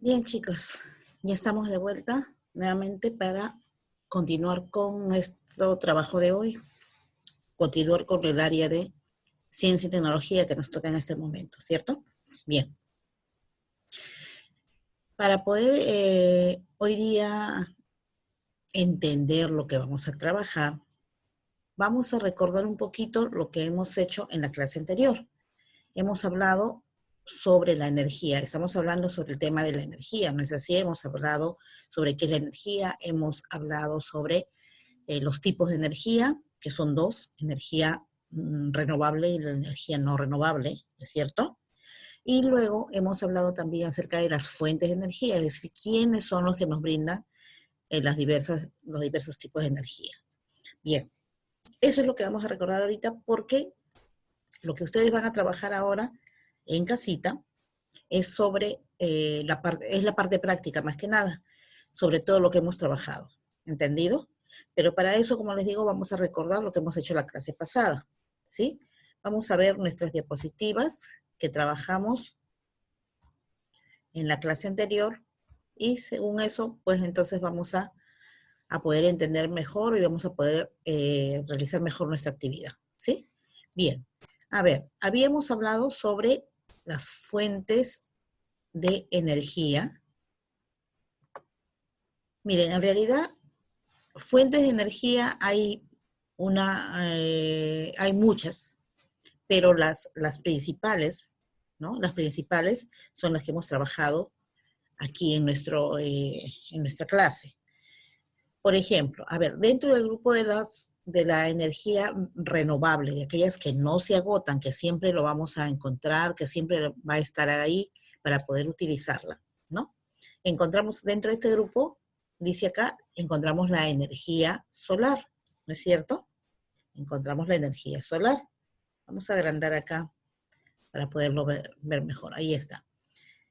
Bien, chicos, ya estamos de vuelta nuevamente para continuar con nuestro trabajo de hoy, continuar con el área de ciencia y tecnología que nos toca en este momento, ¿cierto? Bien, para poder hoy día entender lo que vamos a trabajar, vamos a recordar un poquito lo que hemos hecho en la clase anterior. Hemos hablado sobre la energía, estamos hablando sobre el tema de la energía, ¿no es así? Hemos hablado sobre qué es la energía, hemos hablado sobre los tipos de energía, que son dos, energía renovable y la energía no renovable, ¿es cierto? Y luego hemos hablado también acerca de las fuentes de energía, es decir, quiénes son los que nos brindan los diversos tipos de energía. Bien, eso es lo que vamos a recordar ahorita porque lo que ustedes van a trabajar ahora en casita es sobre es la parte práctica más que nada, sobre todo lo que hemos trabajado. ¿Entendido? Pero para eso, como les digo, vamos a recordar lo que hemos hecho la clase pasada, ¿sí? Vamos a ver nuestras diapositivas que trabajamos en la clase anterior y según eso, pues entonces vamos a poder entender mejor y vamos a poder realizar mejor nuestra actividad, ¿sí? Bien, a ver, habíamos hablado sobre las fuentes de energía. Miren, en realidad, fuentes de energía hay muchas, pero las principales, ¿no? Las principales son las que hemos trabajado aquí en nuestra clase. Por ejemplo, a ver, dentro del grupo de la energía renovable, de aquellas que no se agotan, que siempre lo vamos a encontrar, que siempre va a estar ahí para poder utilizarla, ¿no? Encontramos dentro de este grupo, dice acá, encontramos la energía solar, ¿no es cierto? Encontramos la energía solar. Vamos a agrandar acá para poderlo ver mejor. Ahí está.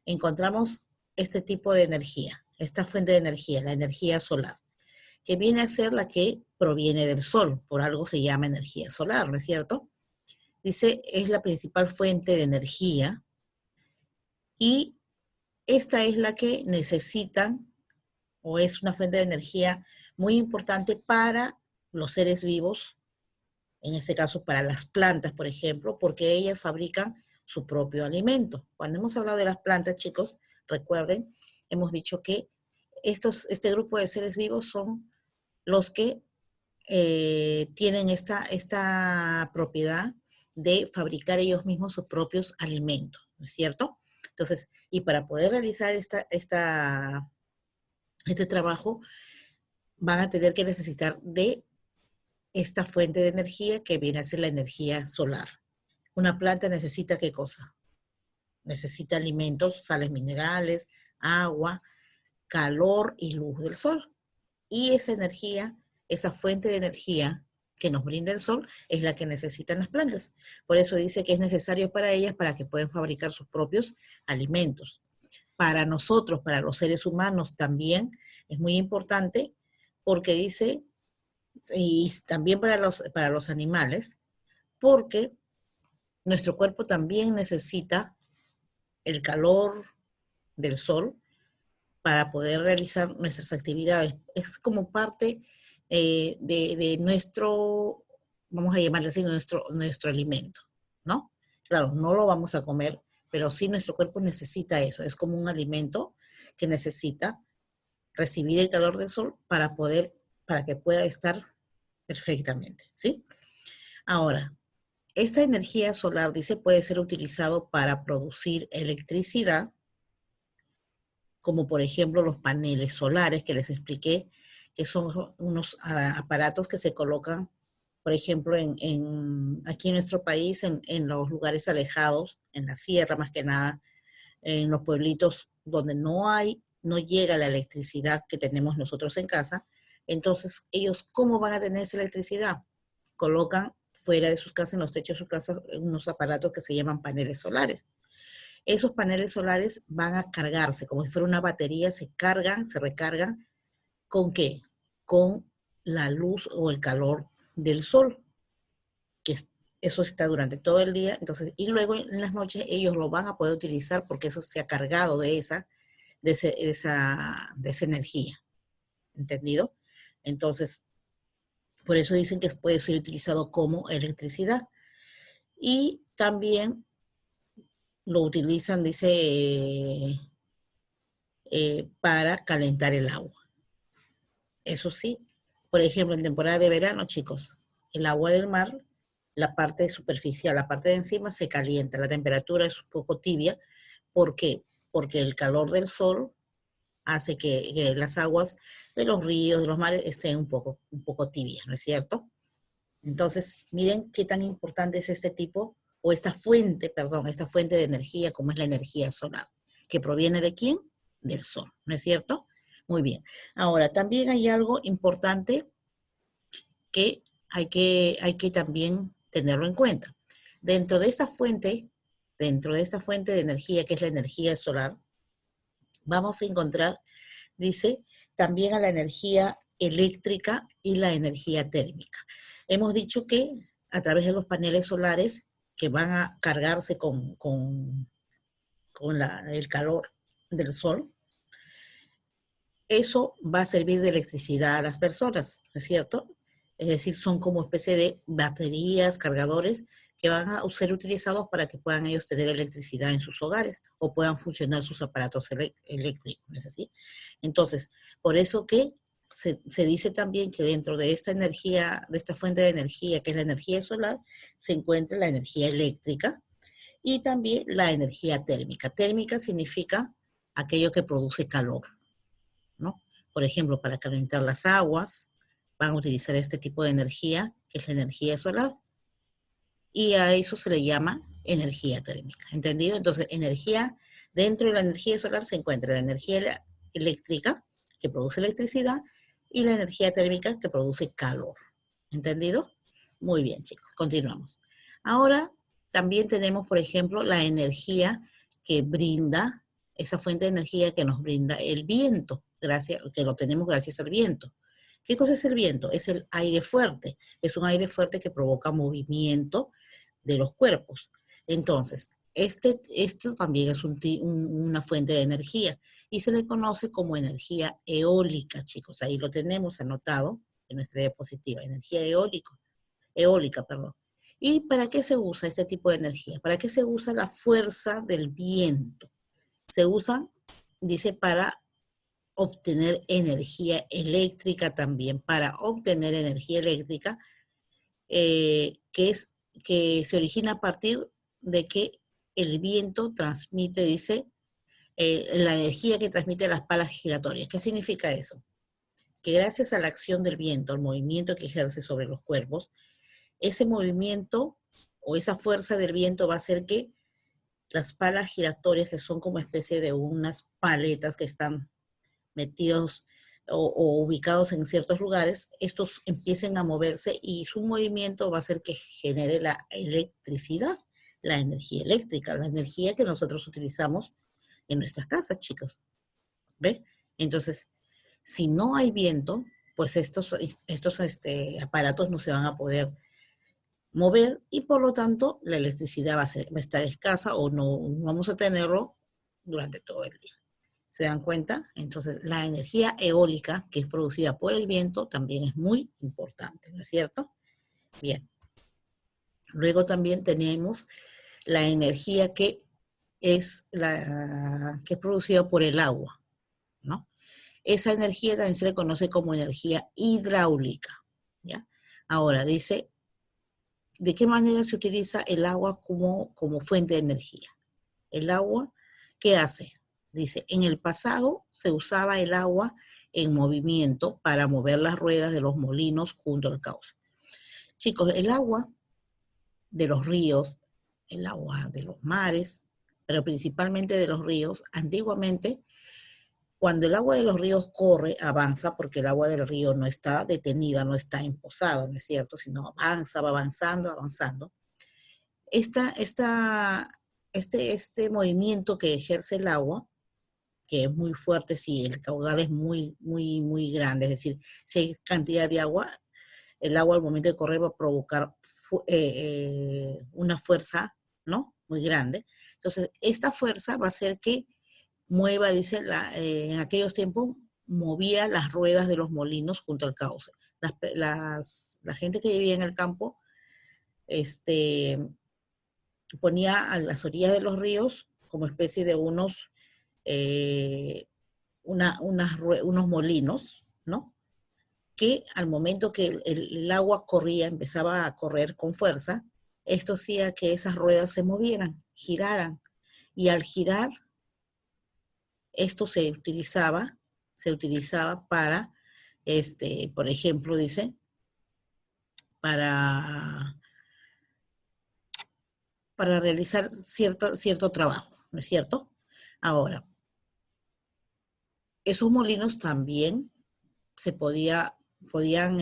Encontramos este tipo de energía, esta fuente de energía, la energía solar, que viene a ser la que proviene del sol, por algo se llama energía solar, ¿no es cierto? Dice, es la principal fuente de energía y esta es la que necesitan o es una fuente de energía muy importante para los seres vivos, en este caso para las plantas, por ejemplo, porque ellas fabrican su propio alimento. Cuando hemos hablado de las plantas, chicos, recuerden, hemos dicho que este grupo de seres vivos son los que tienen esta propiedad de fabricar ellos mismos sus propios alimentos, ¿no es cierto? Entonces, y para poder realizar este trabajo, van a tener que necesitar de esta fuente de energía que viene a ser la energía solar. Una planta necesita ¿qué cosa? Necesita alimentos, sales minerales, agua, calor y luz del sol. Y esa energía, esa fuente de energía que nos brinda el sol es la que necesitan las plantas. Por eso dice que es necesario para ellas para que puedan fabricar sus propios alimentos. Para nosotros, para los seres humanos también es muy importante porque dice, y también para los animales, porque nuestro cuerpo también necesita el calor del sol para poder realizar nuestras actividades. Es como parte de nuestro, vamos a llamarle así, nuestro alimento, ¿no? Claro, no lo vamos a comer, pero sí nuestro cuerpo necesita eso. Es como un alimento que necesita recibir el calor del sol para que pueda estar perfectamente, ¿sí? Ahora, esta energía solar, dice, puede ser utilizado para producir electricidad, como por ejemplo los paneles solares que les expliqué, que son unos aparatos que se colocan, por ejemplo, aquí en nuestro país, en los lugares alejados, en la sierra más que nada, en los pueblitos donde no llega la electricidad que tenemos nosotros en casa. Entonces, ellos, ¿cómo van a tener esa electricidad? Colocan fuera de sus casas, en los techos de sus casas, unos aparatos que se llaman paneles solares. Esos paneles solares van a cargarse, como si fuera una batería, se cargan, se recargan. ¿Con qué? Con la luz o el calor del sol, que eso está durante todo el día. Entonces, y luego en las noches ellos lo van a poder utilizar porque eso se ha cargado de esa energía. ¿Entendido? Entonces, por eso dicen que puede ser utilizado como electricidad. Y también lo utilizan, dice, para calentar el agua. Eso sí, por ejemplo, en temporada de verano, chicos, el agua del mar, la parte superficial, la parte de encima se calienta, la temperatura es un poco tibia. ¿Por qué? Porque el calor del sol hace que las aguas de los ríos, de los mares, estén un poco tibias, ¿no es cierto? Entonces, miren qué tan importante es este tipo, o esta fuente, perdón, esta fuente de energía, como es la energía solar, que proviene de quién? Del sol, ¿no es cierto? Muy bien. Ahora, también hay algo importante que hay que también tenerlo en cuenta. Dentro de esta fuente, dentro de esta fuente de energía, que es la energía solar, vamos a encontrar, dice, también a la energía eléctrica y la energía térmica. Hemos dicho que a través de los paneles solares que van a cargarse con el calor del sol, eso va a servir de electricidad a las personas, ¿no es cierto? Es decir, son como especie de baterías, cargadores que van a ser utilizados para que puedan ellos tener electricidad en sus hogares o puedan funcionar sus aparatos eléctricos, ¿no es así? Entonces, por eso que se dice también que dentro de esta energía, de esta fuente de energía, que es la energía solar, se encuentra la energía eléctrica y también la energía térmica. Térmica significa aquello que produce calor, ¿no? Por ejemplo, para calentar las aguas, van a utilizar este tipo de energía, que es la energía solar, y a eso se le llama energía térmica, ¿entendido? Entonces, dentro de la energía solar se encuentra la energía eléctrica, que produce electricidad, y la energía térmica, que produce calor, ¿entendido? Muy bien, chicos, continuamos. Ahora, también tenemos, por ejemplo, la energía que brinda, esa fuente de energía que nos brinda el viento, que lo tenemos gracias al viento. ¿Qué cosa es el viento? Es el aire fuerte. Es un aire fuerte que provoca movimiento de los cuerpos. Entonces, esto también es una fuente de energía y se le conoce como energía eólica, chicos. Ahí lo tenemos anotado en nuestra diapositiva, energía eólica, perdón. ¿Y para qué se usa este tipo de energía? ¿Para qué se usa la fuerza del viento? Se usa, dice, para obtener energía eléctrica también, para obtener energía eléctrica, que se origina a partir de que el viento transmite, dice, la energía que transmite las palas giratorias. ¿Qué significa eso? Que gracias a la acción del viento, al movimiento que ejerce sobre los cuerpos, ese movimiento o esa fuerza del viento va a hacer que las palas giratorias, que son como especie de unas paletas que están metidos o ubicados en ciertos lugares, estos empiecen a moverse y su movimiento va a hacer que genere la electricidad, la energía eléctrica, la energía que nosotros utilizamos en nuestras casas, chicos. ¿Ve? Entonces, si no hay viento, pues estos aparatos no se van a poder mover y por lo tanto la electricidad va a estar escasa o no vamos a tenerlo durante todo el día. ¿Se dan cuenta? Entonces, la energía eólica, que es producida por el viento, también es muy importante, ¿no es cierto? Bien. Luego también tenemos la energía que que es producida por el agua, ¿no? Esa energía también se le conoce como energía hidráulica, ¿ya? Ahora, dice, ¿de qué manera se utiliza el agua como fuente de energía? El agua, ¿qué hace? Dice, en el pasado se usaba el agua en movimiento para mover las ruedas de los molinos junto al cauce. Chicos, el agua de los ríos, el agua de los mares, pero principalmente de los ríos, antiguamente, cuando el agua de los ríos corre, avanza, porque el agua del río no está detenida, no está emposada, ¿no es cierto? Sino avanza, va avanzando, avanzando. Este movimiento que ejerce el agua, que es muy fuerte si el caudal es muy, muy, muy grande, es decir, si hay cantidad de agua, el agua al momento de correr va a provocar una fuerza, ¿no? Muy grande. Entonces, esta fuerza va a hacer que mueva, dice, en aquellos tiempos movía las ruedas de los molinos junto al cauce. La gente que vivía en el campo ponía a las orillas de los ríos como especie de eh, unos molinos, ¿no? Que al momento que el agua corría, empezaba a correr con fuerza, esto hacía que esas ruedas se movieran, giraran. Y al girar, esto se utilizaba para, por ejemplo, dice, para, para realizar cierto trabajo, ¿no es cierto? Ahora, esos molinos también podían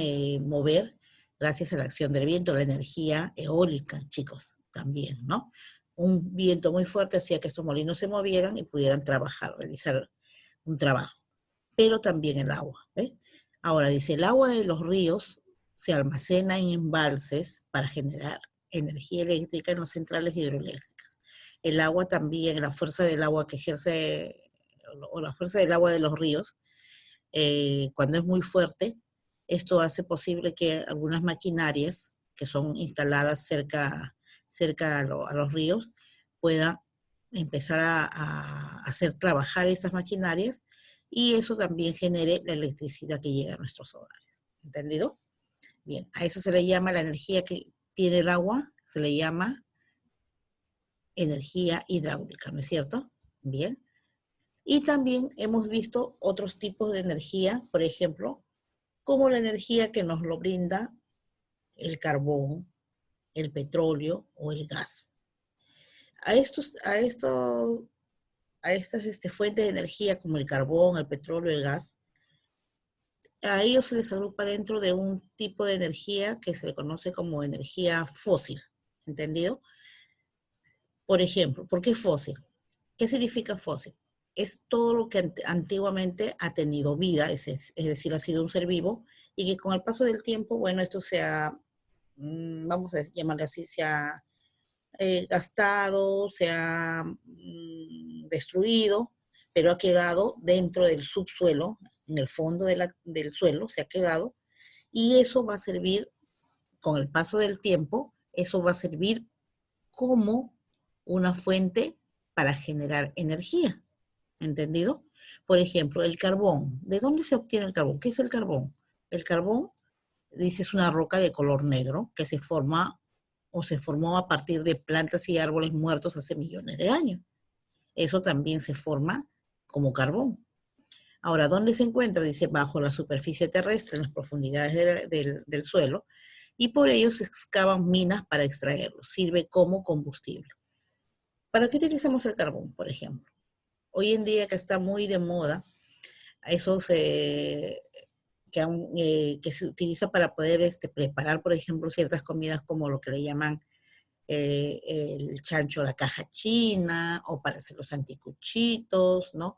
mover gracias a la acción del viento, la energía eólica, chicos, también, ¿no? Un viento muy fuerte hacía que estos molinos se movieran y pudieran trabajar, realizar un trabajo. Pero también el agua, ¿eh? Ahora dice, el agua de los ríos se almacena en embalses para generar energía eléctrica en las centrales hidroeléctricas. El agua también, la fuerza del agua que ejerce, o la fuerza del agua de los ríos, cuando es muy fuerte, esto hace posible que algunas maquinarias que son instaladas cerca a los ríos puedan empezar a hacer trabajar estas maquinarias y eso también genere la electricidad que llega a nuestros hogares. ¿Entendido? Bien, a eso se le llama la energía que tiene el agua, se le llama energía hidráulica, ¿no es cierto? Bien. Y también hemos visto otros tipos de energía, por ejemplo, como la energía que nos lo brinda el carbón, el petróleo o el gas. A, estos, a, esto, a estas fuentes de energía como el carbón, el petróleo, el gas, a ellos se les agrupa dentro de un tipo de energía que se le conoce como energía fósil, ¿entendido? Por ejemplo, ¿por qué fósil? ¿Qué significa fósil? Es todo lo que antiguamente ha tenido vida, es decir, ha sido un ser vivo, y que con el paso del tiempo, bueno, esto se ha, vamos a llamarle así, se ha gastado, se ha destruido, pero ha quedado dentro del subsuelo, en el fondo del suelo, se ha quedado, y eso va a servir, con el paso del tiempo, eso va a servir como una fuente para generar energía. ¿Entendido? Por ejemplo, el carbón. ¿De dónde se obtiene el carbón? ¿Qué es el carbón? El carbón, dice, es una roca de color negro que se forma o se formó a partir de plantas y árboles muertos hace millones de años. Eso también se forma como carbón. Ahora, ¿dónde se encuentra? Dice, bajo la superficie terrestre, en las profundidades del suelo, y por ello se excavan minas para extraerlo. Sirve como combustible. ¿Para qué utilizamos el carbón, por ejemplo? Hoy en día que está muy de moda, eso que se utiliza para poder preparar, por ejemplo, ciertas comidas como lo que le llaman el chancho a la caja china, o para hacer los anticuchitos, ¿no?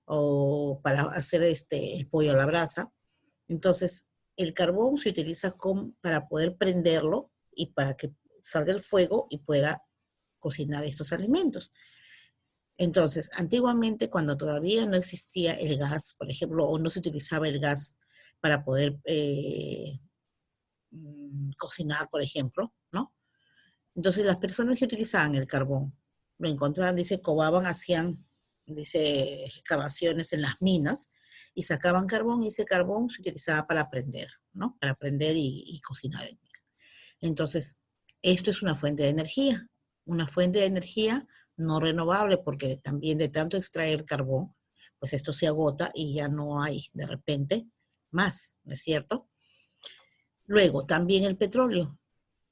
O para hacer el pollo a la brasa. Entonces, el carbón se utiliza para poder prenderlo y para que salga el fuego y pueda cocinar estos alimentos. Entonces, antiguamente, cuando todavía no existía el gas, por ejemplo, o no se utilizaba el gas para poder cocinar, por ejemplo, ¿no? Entonces, las personas que utilizaban el carbón, lo encontraban, dice, cobaban, hacían, dice, excavaciones en las minas y sacaban carbón y ese carbón se utilizaba para prender, ¿no? Para prender y cocinar. Entonces, esto es una fuente de energía no renovable, porque también de tanto extraer carbón, pues esto se agota y ya no hay de repente más, ¿no es cierto? Luego, también el petróleo.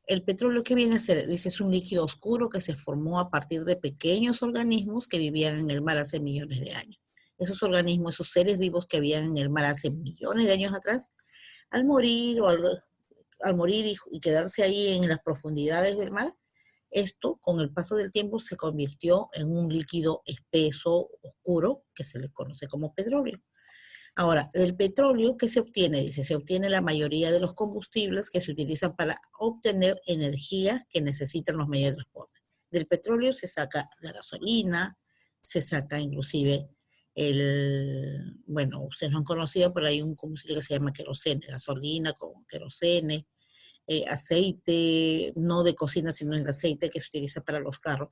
El petróleo, ¿qué viene a ser? Dice, es un líquido oscuro que se formó a partir de pequeños organismos que vivían en el mar hace millones de años. Esos organismos, esos seres vivos que vivían en el mar hace millones de años atrás, al morir al morir y quedarse ahí en las profundidades del mar, esto con el paso del tiempo se convirtió en un líquido espeso, oscuro, que se le conoce como petróleo. Ahora, del petróleo, ¿qué se obtiene? Dice, se obtiene la mayoría de los combustibles que se utilizan para obtener energía que necesitan los medios de transporte. Del petróleo se saca la gasolina, se saca inclusive bueno, ustedes no han conocido, pero hay un combustible que se llama querosene, gasolina con querosene, aceite, no de cocina, sino el aceite que se utiliza para los carros.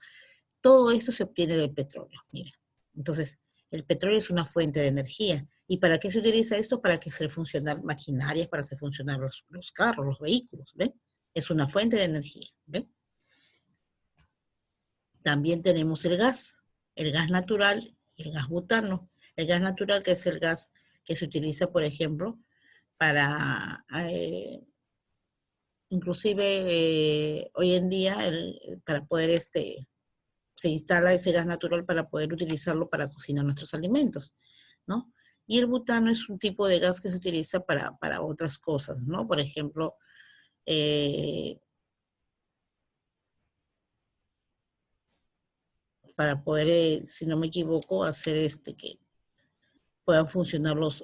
Todo esto se obtiene del petróleo, mira. Entonces, el petróleo es una fuente de energía. ¿Y para qué se utiliza esto? Para que se funcionar maquinarias, para hacer funcionar los carros, los vehículos, ¿ven? Es una fuente de energía, ¿ven? También tenemos el gas natural y el gas butano. El gas natural, que es el gas que se utiliza, por ejemplo, para, inclusive hoy en día, para poder, se instala ese gas natural para poder utilizarlo para cocinar nuestros alimentos, ¿no? Y el butano es un tipo de gas que se utiliza para otras cosas, ¿no? Por ejemplo, eh, para poder, si no me equivoco, hacer que puedan funcionar los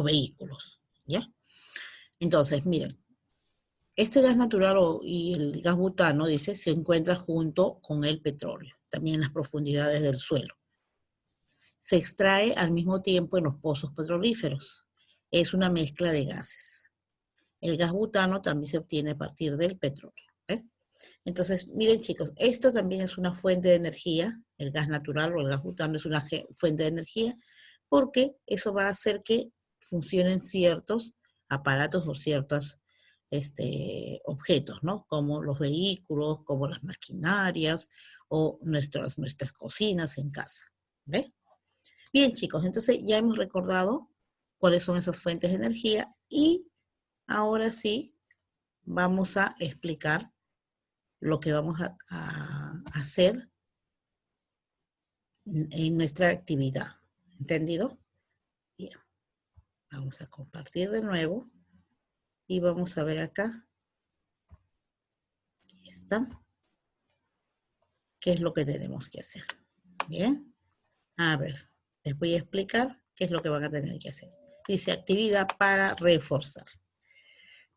vehículos, ¿ya? Entonces, miren, este gas natural y el gas butano, dice, se encuentra junto con el petróleo, también en las profundidades del suelo. Se extrae al mismo tiempo en los pozos petrolíferos. Es una mezcla de gases. El gas butano también se obtiene a partir del petróleo. ¿Eh? Entonces, miren chicos, esto también es una fuente de energía, el gas natural o el gas butano es una fuente de energía, porque eso va a hacer que funcionen ciertos aparatos o ciertos objetos, ¿no? Como los vehículos, como las maquinarias o nuestras cocinas en casa. ¿Ve? Bien chicos, entonces ya hemos recordado cuáles son esas fuentes de energía y ahora sí vamos a explicar lo que vamos a hacer en nuestra actividad. ¿Entendido? Bien. Vamos a compartir de nuevo y vamos a ver acá. Ahí está. ¿Qué es lo que tenemos que hacer? Bien. A ver, les voy a explicar qué es lo que van a tener que hacer. Dice actividad para reforzar.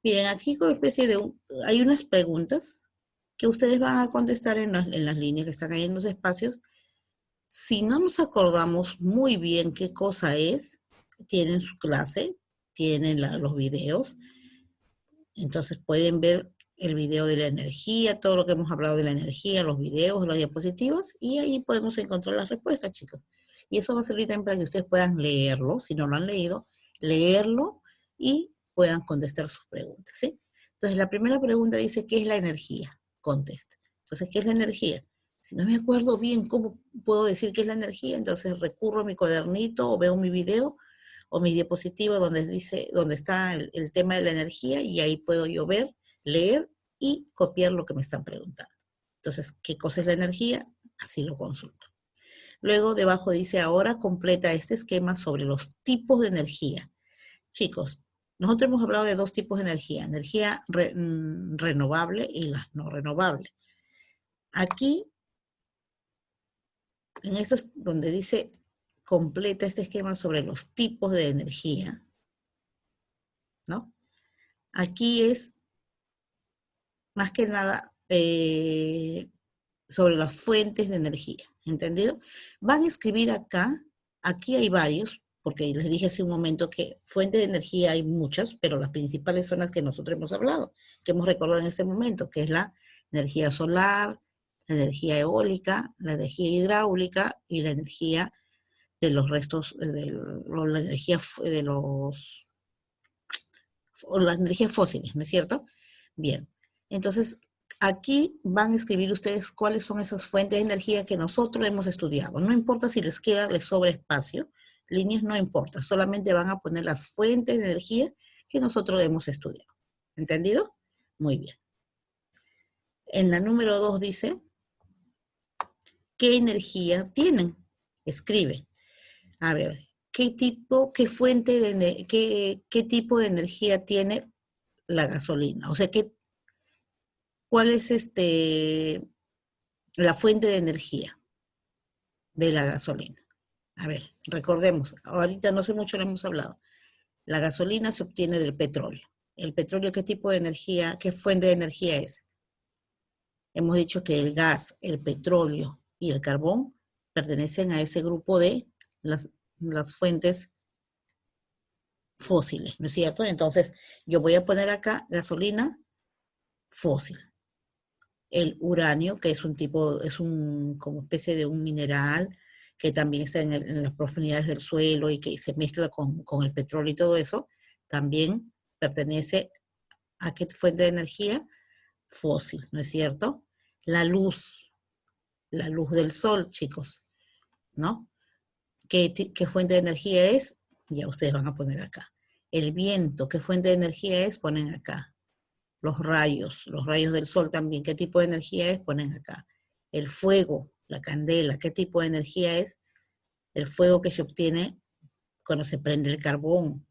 Miren, aquí con especie de hay unas preguntas que ustedes van a contestar en las líneas que están ahí en los espacios. Si no nos acordamos muy bien qué cosa es, tienen su clase, tienen los videos, entonces pueden ver el video de la energía, todo lo que hemos hablado de la energía, los videos, las diapositivas, y ahí podemos encontrar las respuestas, chicos. Y eso va a servir también para que ustedes puedan leerlo, si no lo han leído, leerlo y puedan contestar sus preguntas, ¿sí? Entonces, la primera pregunta dice, ¿qué es la energía? Contesta. Entonces, ¿qué es la energía? Si no me acuerdo bien cómo puedo decir qué es la energía, entonces recurro a mi cuadernito o veo mi video o mi diapositiva donde está el tema de la energía y ahí puedo yo ver, leer y copiar lo que me están preguntando. Entonces, ¿qué cosa es la energía? Así lo consulto. Luego debajo dice, ahora completa este esquema sobre los tipos de energía. Chicos, nosotros hemos hablado de dos tipos de energía renovable y la no renovable. Aquí, en esto es donde dice, completa este esquema sobre los tipos de energía, ¿no? Aquí es, más que nada, sobre las fuentes de energía, ¿entendido? Van a escribir acá, aquí hay varios, porque les dije hace un momento que fuentes de energía hay muchas, pero las principales son las que nosotros hemos hablado, que hemos recordado en ese momento, que es la energía solar, la energía eólica, la energía hidráulica y la energía de los restos, la energía de las energías fósiles, ¿no es cierto? Bien, entonces aquí van a escribir ustedes cuáles son esas fuentes de energía que nosotros hemos estudiado. No importa si les queda, les sobra espacio, líneas no importa, solamente van a poner las fuentes de energía que nosotros hemos estudiado. ¿Entendido? Muy bien. En la número 2 dice, ¿qué energía tienen? Escribe. A ver, ¿qué tipo de energía tiene la gasolina? O sea, ¿cuál es la fuente de energía de la gasolina? A ver, recordemos, ahorita no sé mucho lo hemos hablado. La gasolina se obtiene del petróleo. ¿El petróleo qué tipo de energía, qué fuente de energía es? Hemos dicho que el gas, el petróleo y el carbón pertenecen a ese grupo de las fuentes fósiles, ¿no es cierto? Entonces, yo voy a poner acá gasolina fósil. El uranio, que es un tipo, como especie de un mineral que también está en las profundidades del suelo y que se mezcla con el petróleo y todo eso, también pertenece a qué fuente de energía fósil, ¿no es cierto? La luz del sol, chicos, ¿no? ¿Qué fuente de energía es? Ya ustedes van a poner acá. El viento, ¿qué fuente de energía es? Ponen acá. Los rayos del sol también, ¿qué tipo de energía es? Ponen acá. El fuego, la candela, ¿qué tipo de energía es? El fuego que se obtiene cuando se prende el carbón,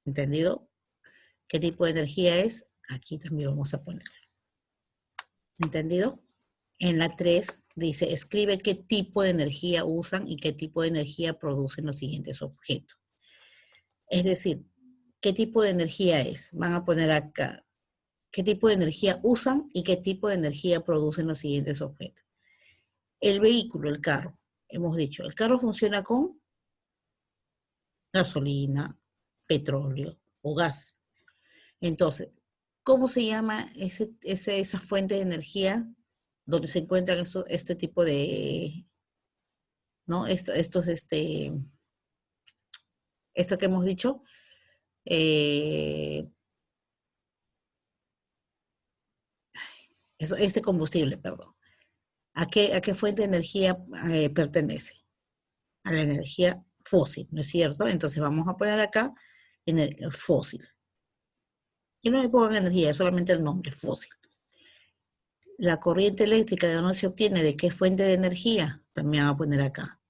¿entendido? ¿Qué tipo de energía es? Aquí también vamos a poner. ¿Entendido? En la 3 dice, escribe qué tipo de energía usan y qué tipo de energía producen los siguientes objetos. Es decir, ¿qué tipo de energía es? Van a poner acá, ¿qué tipo de energía usan y qué tipo de energía producen los siguientes objetos? El vehículo, el carro, hemos dicho, el carro funciona con gasolina, petróleo o gas. Entonces, ¿cómo se llama esa fuente de energía donde se encuentran este tipo de, ¿no? Esto que hemos dicho, eh, este combustible, perdón. ¿A qué fuente de energía pertenece? A la energía fósil, ¿no es cierto? Entonces vamos a poner acá fósil. Y no me pongan energía, solamente el nombre, fósil. La corriente eléctrica de dónde se obtiene, de qué fuente de energía, también vamos a poner acá.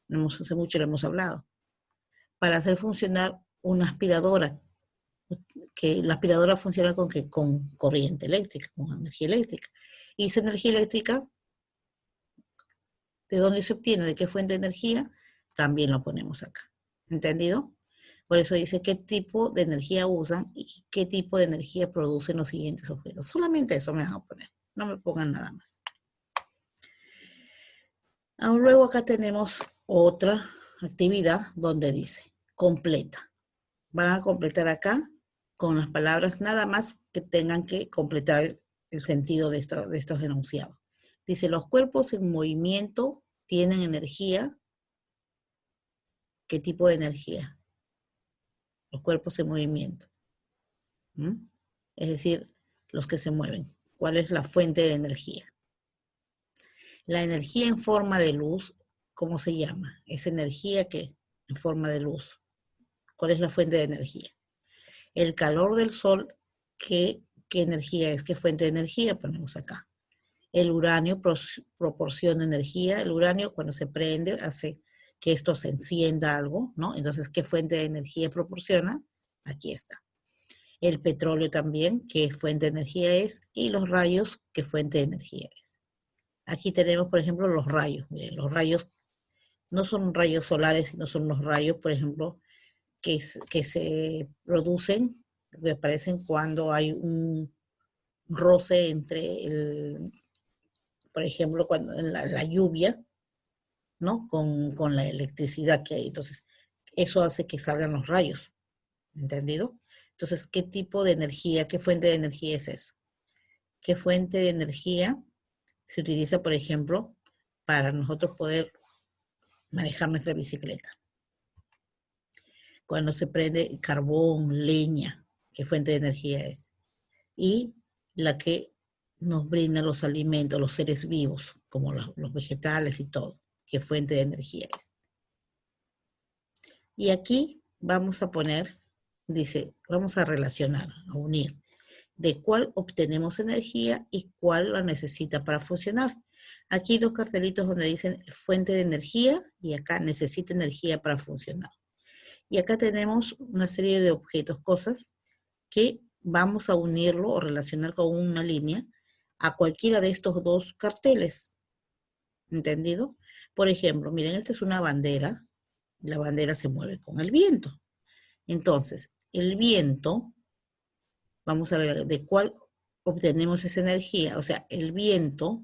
Hace mucho lo hemos hablado. Para hacer funcionar una aspiradora, que la aspiradora funciona con corriente eléctrica, con energía eléctrica. Y esa energía eléctrica, ¿de dónde se obtiene? ¿De qué fuente de energía? También lo ponemos acá. ¿Entendido? Por eso dice qué tipo de energía usan y qué tipo de energía producen los siguientes objetos. Solamente eso me van a poner. No me pongan nada más. Aún luego acá tenemos otra actividad donde dice completa. Van a completar acá con las palabras nada más que tengan que completar el sentido de estos enunciados. Dice, los cuerpos en movimiento tienen energía. ¿Qué tipo de energía? Los cuerpos en movimiento. Es decir, los que se mueven. ¿Cuál es la fuente de energía? La energía en forma de luz, ¿cómo se llama? Esa energía que en forma de luz. ¿Cuál es la fuente de energía? El calor del sol, ¿qué energía es? ¿Qué fuente de energía ponemos acá? El uranio proporciona energía. El uranio cuando se prende hace que esto se encienda algo, ¿no? Entonces, ¿qué fuente de energía proporciona? Aquí está. El petróleo también, ¿qué fuente de energía es? Y los rayos, ¿qué fuente de energía es? Aquí tenemos, por ejemplo, los rayos. Miren, los rayos no son rayos solares, sino son los rayos, por ejemplo, que se producen, que aparecen cuando hay un roce entre por ejemplo, cuando en la lluvia, ¿no? Con la electricidad que hay. Entonces, eso hace que salgan los rayos, ¿entendido? Entonces, ¿qué tipo de energía, qué fuente de energía es eso? ¿Qué fuente de energía se utiliza, por ejemplo, para nosotros poder manejar nuestra bicicleta? Cuando se prende carbón, leña, ¿qué fuente de energía es? Y la que nos brinda los alimentos, los seres vivos, como los vegetales y todo, ¿qué fuente de energía es? Y aquí vamos a poner, dice, vamos a relacionar, a unir, de cuál obtenemos energía y cuál la necesita para funcionar. Aquí hay dos cartelitos donde dicen fuente de energía y acá necesita energía para funcionar. Y acá tenemos una serie de objetos, cosas que vamos a unirlo o relacionar con una línea a cualquiera de estos dos carteles. ¿Entendido? Por ejemplo, miren, esta es una bandera. La bandera se mueve con el viento. Entonces, el viento, vamos a ver de cuál obtenemos esa energía. O sea, el viento,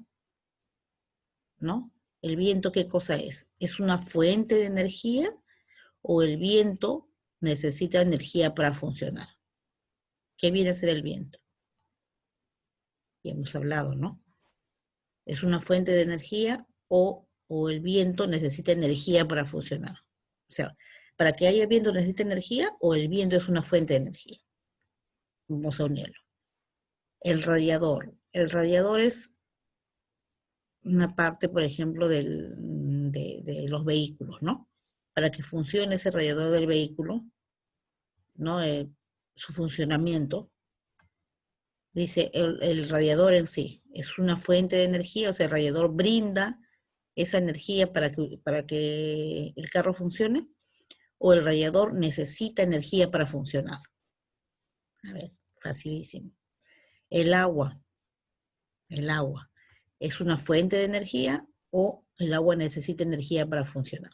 ¿no? ¿El viento qué cosa es? ¿Es una fuente de energía o el viento necesita energía para funcionar? ¿Qué viene a ser el viento? Ya hemos hablado, ¿no? ¿Es una fuente de energía o el viento necesita energía para funcionar? O sea, para que haya viento necesita energía o el viento es una fuente de energía. Vamos a unirlo. El radiador. El radiador es una parte, por ejemplo, de los vehículos, ¿no? Para que funcione ese radiador del vehículo, ¿no? Su funcionamiento, dice el radiador en sí, es una fuente de energía, o sea, el radiador brinda esa energía para que el carro funcione, o el radiador necesita energía para funcionar. A ver, facilísimo. El agua, el agua, ¿es una fuente de energía o el agua necesita energía para funcionar?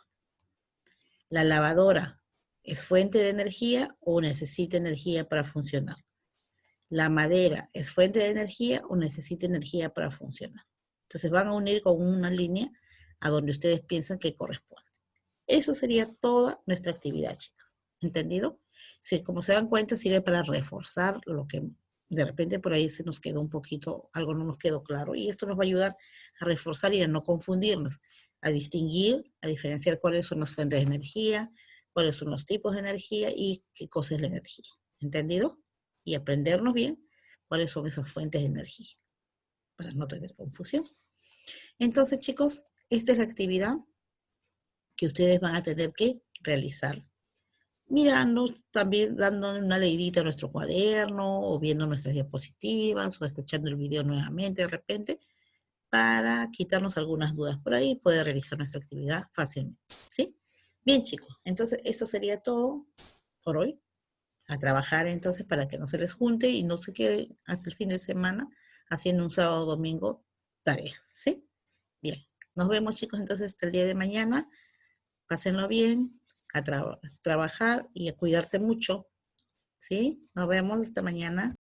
La lavadora, ¿es fuente de energía o necesita energía para funcionar? La madera, ¿es fuente de energía o necesita energía para funcionar? Entonces van a unir con una línea a donde ustedes piensan que corresponde. Eso sería toda nuestra actividad, chicos. ¿Entendido? Sí, como se dan cuenta, sirve para reforzar lo que de repente por ahí se nos quedó un poquito, algo no nos quedó claro. Y esto nos va a ayudar a reforzar y a no confundirnos, a distinguir, a diferenciar cuáles son las fuentes de energía, cuáles son los tipos de energía y qué cosa es la energía. ¿Entendido? Y aprendernos bien cuáles son esas fuentes de energía, para no tener confusión. Entonces, chicos, esta es la actividad que ustedes van a tener que realizar. Mirando, también dando una leidita a nuestro cuaderno, o viendo nuestras diapositivas, o escuchando el video nuevamente de repente, para quitarnos algunas dudas por ahí y poder realizar nuestra actividad fácilmente, ¿sí? Bien, chicos, entonces esto sería todo por hoy. A trabajar entonces para que no se les junte y no se quede hasta el fin de semana haciendo un sábado o domingo tareas, ¿sí? Bien, nos vemos chicos entonces hasta el día de mañana. Pásenlo bien, a trabajar y a cuidarse mucho, ¿sí? Nos vemos hasta mañana.